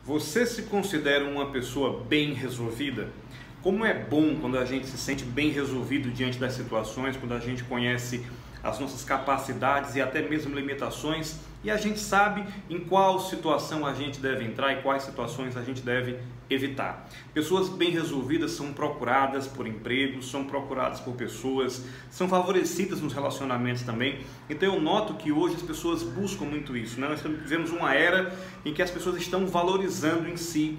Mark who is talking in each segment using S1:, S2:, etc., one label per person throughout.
S1: Você se considera uma pessoa bem resolvida? Como é bom quando a gente se sente bem resolvido diante das situações, quando a gente conhece as nossas capacidades e até mesmo limitações e a gente sabe em qual situação a gente deve entrar e quais situações a gente deve evitar. Pessoas bem resolvidas são procuradas por empregos, são procuradas por pessoas, são favorecidas nos relacionamentos também. Então eu noto que hoje as pessoas buscam muito isso, né? Nós vivemos uma era em que as pessoas estão valorizando em si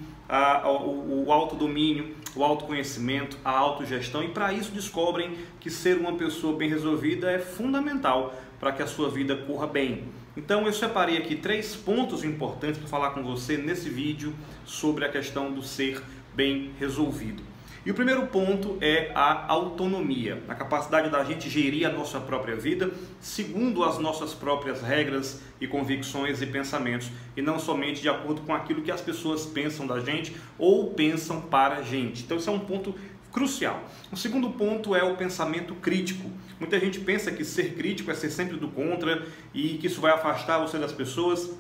S1: o autodomínio, o autoconhecimento, a autogestão, e para isso descobrem que ser uma pessoa bem resolvida é fundamental para que a sua vida corra bem. Então eu separei aqui 3 pontos importantes para falar com você nesse vídeo sobre a questão do ser bem resolvido. E o primeiro ponto é a autonomia, a capacidade da gente gerir a nossa própria vida segundo as nossas próprias regras e convicções e pensamentos, e não somente de acordo com aquilo que as pessoas pensam da gente ou pensam para a gente. Então esse é um ponto crucial. O segundo ponto é o pensamento crítico. Muita gente pensa que ser crítico é ser sempre do contra e que isso vai afastar você das pessoas.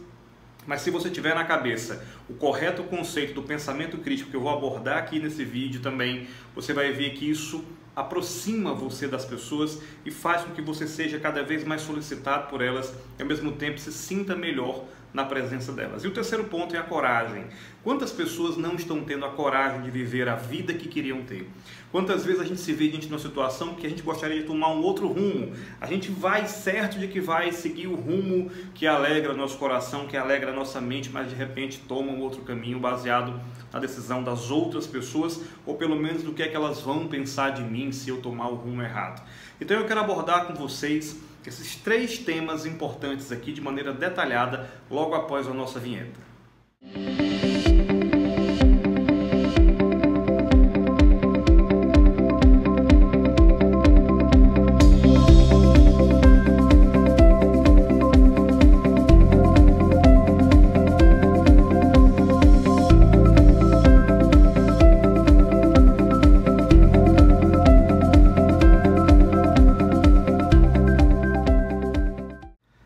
S1: Mas se você tiver na cabeça o correto conceito do pensamento crítico que eu vou abordar aqui nesse vídeo também, você vai ver que isso aproxima você das pessoas e faz com que você seja cada vez mais solicitado por elas e ao mesmo tempo se sinta melhor na presença delas. E o terceiro ponto é a coragem. Quantas pessoas não estão tendo a coragem de viver a vida que queriam ter? Quantas vezes a gente se vê diante de uma situação que a gente gostaria de tomar um outro rumo? A gente vai certo de que vai seguir o rumo que alegra nosso coração, que alegra a nossa mente, mas de repente toma um outro caminho baseado na decisão das outras pessoas, ou pelo menos do que é que elas vão pensar de mim se eu tomar o rumo errado. Então eu quero abordar com vocês esses 3 temas importantes aqui de maneira detalhada logo após a nossa vinheta.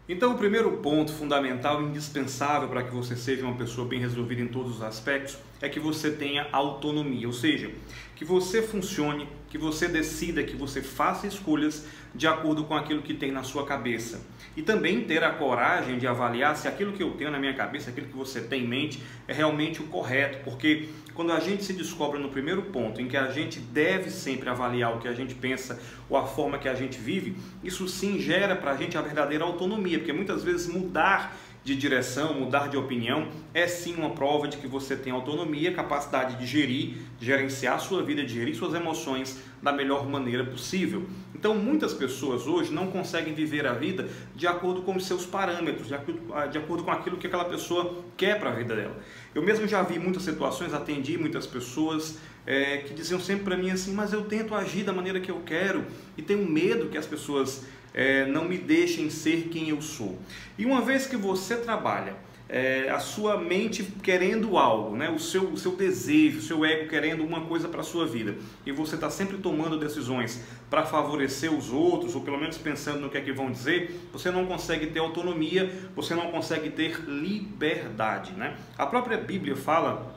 S1: Então, o primeiro ponto fundamental e indispensável para que você seja uma pessoa bem resolvida em todos os aspectos é que você tenha autonomia, ou seja, que você funcione, que você decida, que você faça escolhas de acordo com aquilo que tem na sua cabeça. E também ter a coragem de avaliar se aquilo que eu tenho na minha cabeça, aquilo que você tem em mente, é realmente o correto, porque quando a gente se descobre no primeiro ponto, em que a gente deve sempre avaliar o que a gente pensa ou a forma que a gente vive, isso sim gera para a gente a verdadeira autonomia, porque muitas vezes mudar de direção, mudar de opinião, é sim uma prova de que você tem autonomia, capacidade de gerenciar a sua vida, de gerir suas emoções da melhor maneira possível. Então muitas pessoas hoje não conseguem viver a vida de acordo com os seus parâmetros, de acordo com aquilo que aquela pessoa quer para a vida dela. Eu mesmo já vi muitas situações, atendi muitas pessoas que diziam sempre para mim assim, mas eu tento agir da maneira que eu quero e tenho medo que as pessoas não me deixem ser quem eu sou. E uma vez que você trabalha a sua mente querendo algo, né? o seu desejo, o seu ego querendo uma coisa para a sua vida, e você está sempre tomando decisões para favorecer os outros, ou pelo menos pensando no que é que vão dizer, você não consegue ter autonomia, você não consegue ter liberdade, né? A própria Bíblia fala: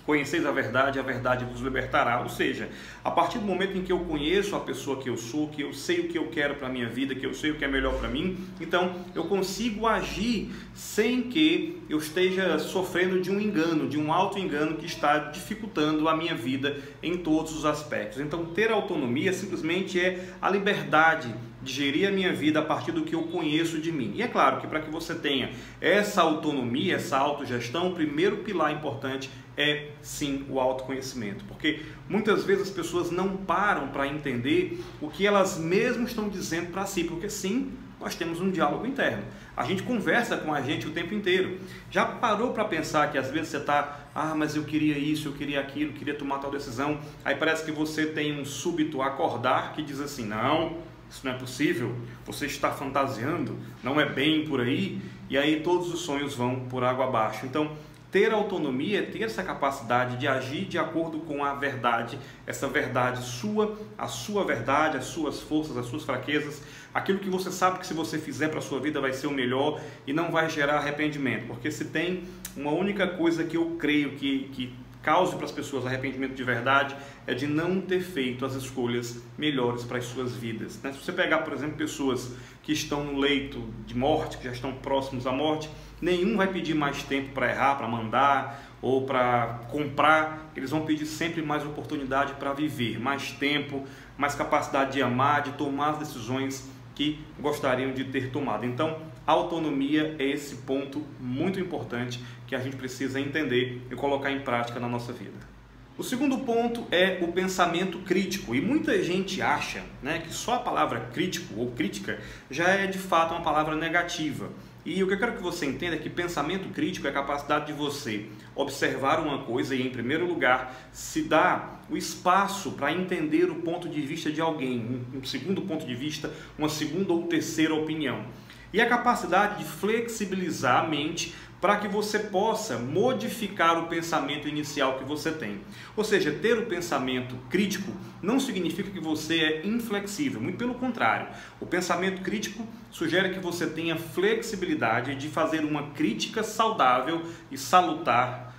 S1: conheceis a verdade vos libertará. Ou seja, a partir do momento em que eu conheço a pessoa que eu sou, que eu sei o que eu quero para a minha vida, que eu sei o que é melhor para mim, então eu consigo agir sem que eu esteja sofrendo de um engano, de um auto-engano que está dificultando a minha vida em todos os aspectos. Então ter autonomia simplesmente é a liberdade de gerir a minha vida a partir do que eu conheço de mim. E é claro que para que você tenha essa autonomia, essa autogestão, o primeiro pilar importante é sim o autoconhecimento, porque muitas vezes as pessoas não param para entender o que elas mesmas estão dizendo para si, porque sim, nós temos um diálogo interno, a gente conversa com a gente o tempo inteiro. Já parou para pensar que às vezes você está, mas eu queria isso, eu queria aquilo, queria tomar tal decisão, aí parece que você tem um súbito acordar que diz assim, não, isso não é possível, você está fantasiando, não é bem por aí, e aí todos os sonhos vão por água abaixo. Então, Ter autonomia é ter essa capacidade de agir de acordo com a verdade, essa verdade sua, a sua verdade, as suas forças, as suas fraquezas, aquilo que você sabe que se você fizer para a sua vida vai ser o melhor e não vai gerar arrependimento. Porque se tem uma única coisa que eu creio que cause para as pessoas arrependimento de verdade, é de não ter feito as escolhas melhores para as suas vidas. Se você pegar, por exemplo, pessoas que estão no leito de morte, que já estão próximos à morte, nenhum vai pedir mais tempo para errar, para mandar ou para comprar. Eles vão pedir sempre mais oportunidade para viver, mais tempo, mais capacidade de amar, de tomar as decisões que gostariam de ter tomado. Então, a autonomia é esse ponto muito importante que a gente precisa entender e colocar em prática na nossa vida. O segundo ponto é o pensamento crítico, e muita gente acha, que só a palavra crítico ou crítica já é de fato uma palavra negativa. E o que eu quero que você entenda é que pensamento crítico é a capacidade de você observar uma coisa e, em primeiro lugar, se dar o espaço para entender o ponto de vista de alguém, um segundo ponto de vista, uma segunda ou terceira opinião. E a capacidade de flexibilizar a mente para que você possa modificar o pensamento inicial que você tem. Ou seja, ter o pensamento crítico não significa que você é inflexível, muito pelo contrário. O pensamento crítico sugere que você tenha flexibilidade de fazer uma crítica saudável e salutar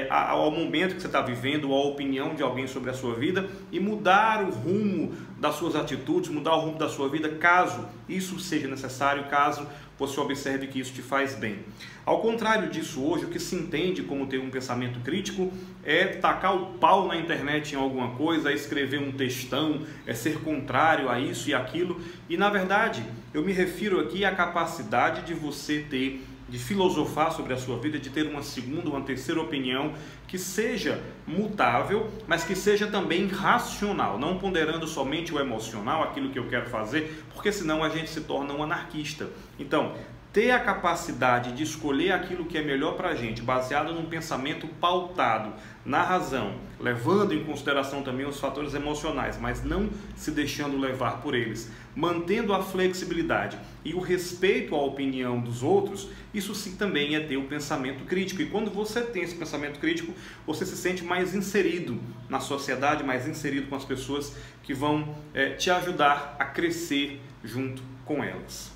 S1: ao momento que você está vivendo, ou à opinião de alguém sobre a sua vida, e mudar o rumo das suas atitudes, mudar o rumo da sua vida, caso isso seja necessário, caso você observe que isso te faz bem. Ao contrário disso, hoje, o que se entende como ter um pensamento crítico é tacar o pau na internet em alguma coisa, é escrever um textão, é ser contrário a isso e aquilo, e na verdade, eu me refiro aqui à capacidade de você ter, de filosofar sobre a sua vida, de ter uma segunda, uma terceira opinião que seja mutável, mas que seja também racional, não ponderando somente o emocional, aquilo que eu quero fazer, porque senão a gente se torna um anarquista. Então, ter a capacidade de escolher aquilo que é melhor para a gente, baseado num pensamento pautado na razão, levando em consideração também os fatores emocionais, mas não se deixando levar por eles, mantendo a flexibilidade e o respeito à opinião dos outros, isso sim também é ter o pensamento crítico. E quando você tem esse pensamento crítico, você se sente mais inserido na sociedade, mais inserido com as pessoas que vão te ajudar a crescer junto com elas.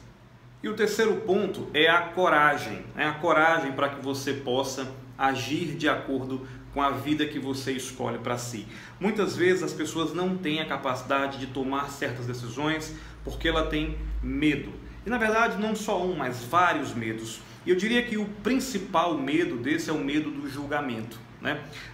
S1: E o terceiro ponto é a coragem, a coragem para que você possa agir de acordo com a vida que você escolhe para si. Muitas vezes as pessoas não têm a capacidade de tomar certas decisões porque ela tem medo. E na verdade não só um, mas vários medos. E eu diria que o principal medo desse é o medo do julgamento.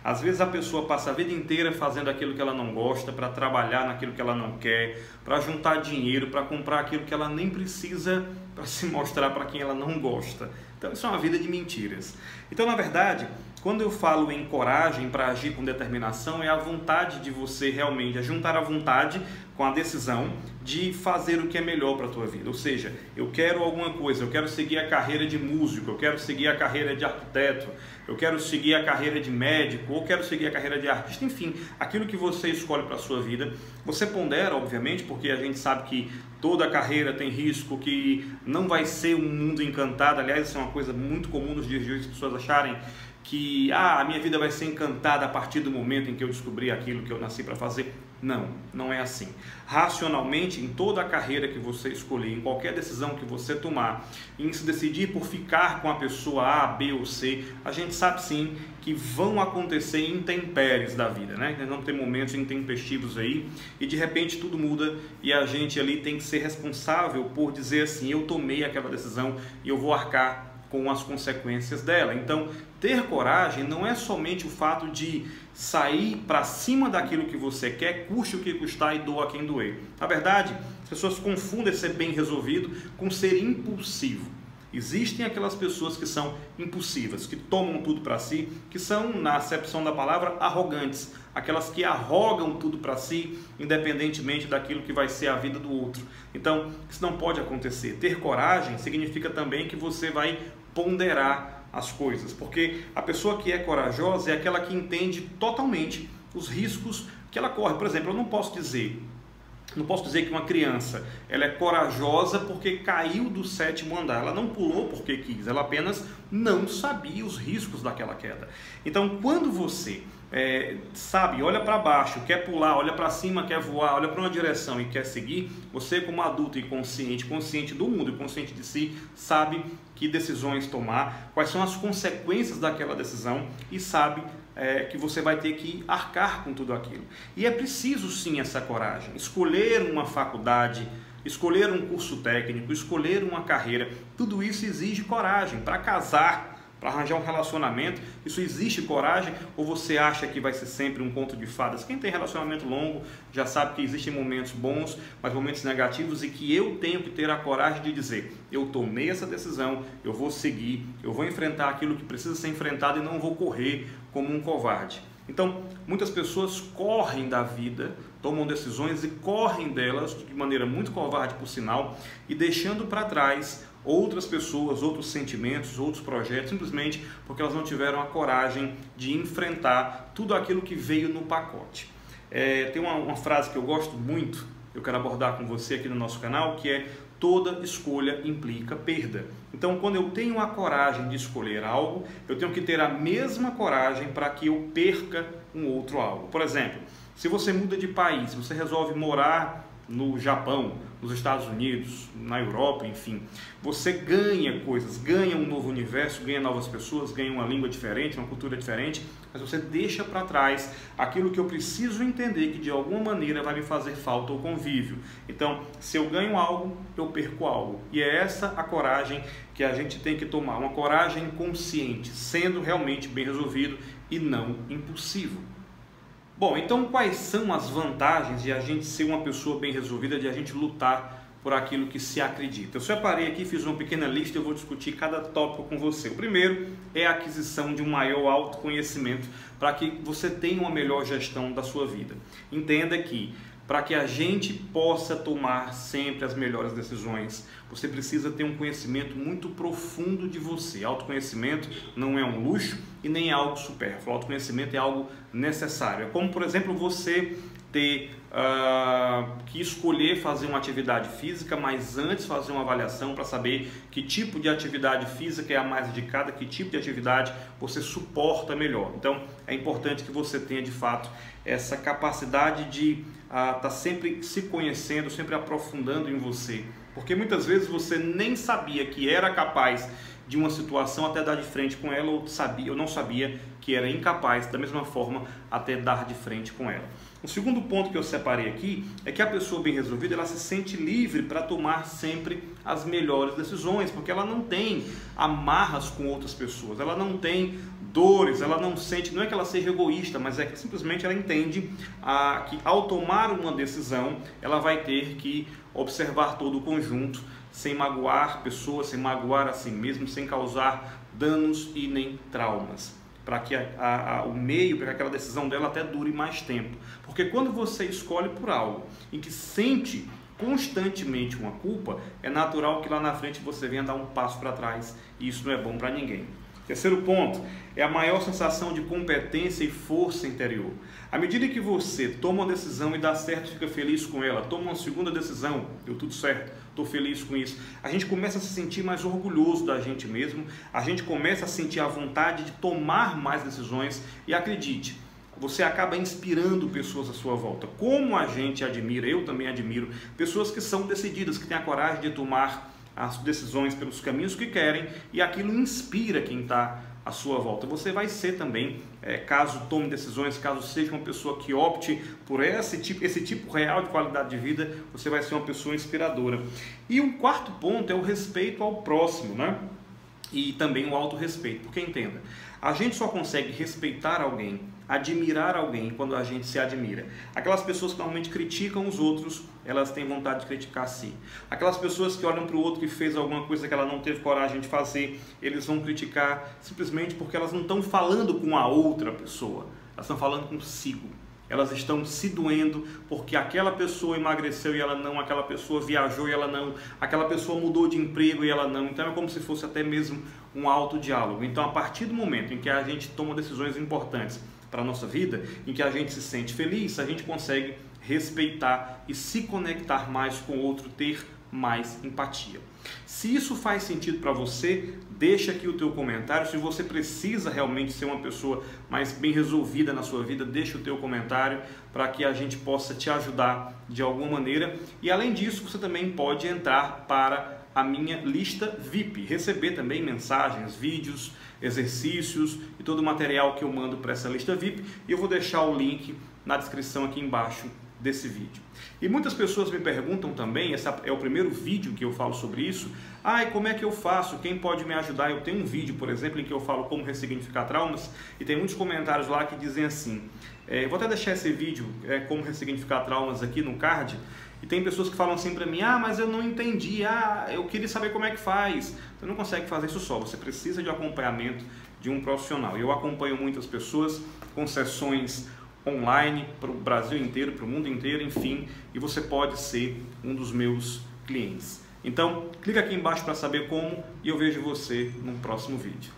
S1: Às vezes a pessoa passa a vida inteira fazendo aquilo que ela não gosta, para trabalhar naquilo que ela não quer, para juntar dinheiro, para comprar aquilo que ela nem precisa para se mostrar para quem ela não gosta. Então isso é uma vida de mentiras. Então, na verdade, quando eu falo em coragem para agir com determinação, é a vontade de você realmente, é juntar a vontade com a decisão de fazer o que é melhor para a tua vida. Ou seja, eu quero alguma coisa, eu quero seguir a carreira de músico, eu quero seguir a carreira de arquiteto, eu quero seguir a carreira de médico, ou quero seguir a carreira de artista, enfim, aquilo que você escolhe para a sua vida. Você pondera, obviamente, porque a gente sabe que toda carreira tem risco, que não vai ser um mundo encantado. Aliás, isso é uma coisa muito comum nos dias de hoje, as pessoas acharem que a minha vida vai ser encantada a partir do momento em que eu descobrir aquilo que eu nasci para fazer. Não, não é assim. Racionalmente, em toda a carreira que você escolher, em qualquer decisão que você tomar, em se decidir por ficar com a pessoa A, B ou C, a gente sabe sim que vão acontecer intempéries da vida, Nós vamos ter momentos intempestivos aí e de repente tudo muda e a gente ali tem que ser responsável por dizer assim, eu tomei aquela decisão e eu vou arcar com as consequências dela. Então, ter coragem não é somente o fato de sair para cima daquilo que você quer, custe o que custar e doa quem doer. Na verdade, as pessoas confundem ser bem resolvido com ser impulsivo. Existem aquelas pessoas que são impulsivas, que tomam tudo para si, que são, na acepção da palavra, arrogantes. Aquelas que arrogam tudo para si, independentemente daquilo que vai ser a vida do outro. Então, isso não pode acontecer. Ter coragem significa também que você vai ponderar as coisas, porque a pessoa que é corajosa é aquela que entende totalmente os riscos que ela corre. Por exemplo, eu não posso dizer, Não posso dizer que uma criança ela é corajosa porque caiu do 7º andar. Ela não pulou porque quis, ela apenas não sabia os riscos daquela queda. Então, quando você sabe, olha para baixo, quer pular, olha para cima, quer voar, olha para uma direção e quer seguir, você como adulto e consciente do mundo e consciente de si, sabe que decisões tomar, quais são as consequências daquela decisão e sabe que você vai ter que arcar com tudo aquilo. E é preciso sim essa coragem, escolher uma faculdade, escolher um curso técnico, escolher uma carreira, tudo isso exige coragem. Para casar, para arranjar um relacionamento, isso existe coragem, ou você acha que vai ser sempre um conto de fadas? Quem tem relacionamento longo já sabe que existem momentos bons, mas momentos negativos, e que eu tenho que ter a coragem de dizer, eu tomei essa decisão, eu vou seguir, eu vou enfrentar aquilo que precisa ser enfrentado e não vou correr como um covarde. Então, muitas pessoas correm da vida, tomam decisões e correm delas de maneira muito covarde, por sinal, e deixando para trás outras pessoas, outros sentimentos, outros projetos, simplesmente porque elas não tiveram a coragem de enfrentar tudo aquilo que veio no pacote. Tem uma frase que eu gosto muito, eu quero abordar com você aqui no nosso canal, que é: toda escolha implica perda. Então, quando eu tenho a coragem de escolher algo, eu tenho que ter a mesma coragem para que eu perca um outro algo. Por exemplo, se você muda de país, você resolve morar no Japão, nos Estados Unidos, na Europa, enfim, você ganha coisas, ganha um novo universo, ganha novas pessoas, ganha uma língua diferente, uma cultura diferente, mas você deixa para trás aquilo que eu preciso entender que de alguma maneira vai me fazer falta ao convívio. Então, se eu ganho algo, eu perco algo. E é essa a coragem que a gente tem que tomar, uma coragem consciente, sendo realmente bem resolvido e não impulsivo. Bom, então quais são as vantagens de a gente ser uma pessoa bem resolvida, de a gente lutar por aquilo que se acredita? Eu separei aqui, fiz uma pequena lista e eu vou discutir cada tópico com você. O primeiro é a aquisição de um maior autoconhecimento para que você tenha uma melhor gestão da sua vida. Entenda que para que a gente possa tomar sempre as melhores decisões, você precisa ter um conhecimento muito profundo de você. Autoconhecimento não é um luxo e nem é algo supérfluo. Autoconhecimento é algo necessário. É como, por exemplo, você ter que escolher fazer uma atividade física, mas antes fazer uma avaliação para saber que tipo de atividade física é a mais indicada, que tipo de atividade você suporta melhor. Então, é importante que você tenha, de fato, essa capacidade de estar sempre se conhecendo, sempre aprofundando em você. Porque muitas vezes você nem sabia que era capaz de uma situação até dar de frente com ela, ou não sabia que era incapaz, da mesma forma, até dar de frente com ela. O segundo ponto que eu separei aqui é que a pessoa bem resolvida, ela se sente livre para tomar sempre as melhores decisões, porque ela não tem amarras com outras pessoas, ela não tem dores, ela não sente, não é que ela seja egoísta, mas é que simplesmente ela entende que ao tomar uma decisão, ela vai ter que observar todo o conjunto, sem magoar pessoas, sem magoar a si mesmo, sem causar danos e nem traumas, para que o meio, para que aquela decisão dela até dure mais tempo. Porque quando você escolhe por algo em que sente constantemente uma culpa, é natural que lá na frente você venha dar um passo para trás, e isso não é bom para ninguém. Terceiro ponto é a maior sensação de competência e força interior. À medida que você toma uma decisão e dá certo, fica feliz com ela, toma uma segunda decisão, deu tudo certo, estou feliz com isso, a gente começa a se sentir mais orgulhoso da gente mesmo, a gente começa a sentir a vontade de tomar mais decisões e acredite, você acaba inspirando pessoas à sua volta. Como a gente admira, eu também admiro, pessoas que são decididas, que têm a coragem de tomar as decisões pelos caminhos que querem, e aquilo inspira quem está à sua volta. Você vai ser também, caso tome decisões, caso seja uma pessoa que opte por esse tipo real de qualidade de vida, você vai ser uma pessoa inspiradora. E um quarto ponto é o respeito ao próximo, né? E também o autorrespeito, porque entenda, a gente só consegue respeitar alguém, admirar alguém quando a gente se admira. Aquelas pessoas que normalmente criticam os outros, elas têm vontade de criticar a si. Aquelas pessoas que olham para o outro que fez alguma coisa que ela não teve coragem de fazer, eles vão criticar simplesmente porque elas não estão falando com a outra pessoa, elas estão falando consigo. Elas estão se doendo porque aquela pessoa emagreceu e ela não, aquela pessoa viajou e ela não, aquela pessoa mudou de emprego e ela não. Então é como se fosse até mesmo um autodiálogo. Então, a partir do momento em que a gente toma decisões importantes para a nossa vida, em que a gente se sente feliz, a gente consegue respeitar e se conectar mais com o outro, ter mais empatia. Se isso faz sentido para você, deixa aqui o teu comentário. Se você precisa realmente ser uma pessoa mais bem resolvida na sua vida, deixa o teu comentário para que a gente possa te ajudar de alguma maneira. E além disso, você também pode entrar para a minha lista VIP, receber também mensagens, vídeos, exercícios e todo o material que eu mando para essa lista VIP. E eu vou deixar o link na descrição aqui embaixo desse vídeo. E muitas pessoas me perguntam também, esse é o primeiro vídeo que eu falo sobre isso, e como é que eu faço? Quem pode me ajudar? Eu tenho um vídeo, por exemplo, em que eu falo como ressignificar traumas, e tem muitos comentários lá que dizem assim, vou até deixar esse vídeo, como ressignificar traumas aqui no card, e tem pessoas que falam assim para mim, mas eu não entendi, eu queria saber como é que faz. Você não consegue fazer isso só, você precisa de acompanhamento de um profissional. Eu acompanho muitas pessoas com sessões online para o Brasil inteiro, para o mundo inteiro, enfim, e você pode ser um dos meus clientes. Então, clica aqui embaixo para saber como e eu vejo você no próximo vídeo.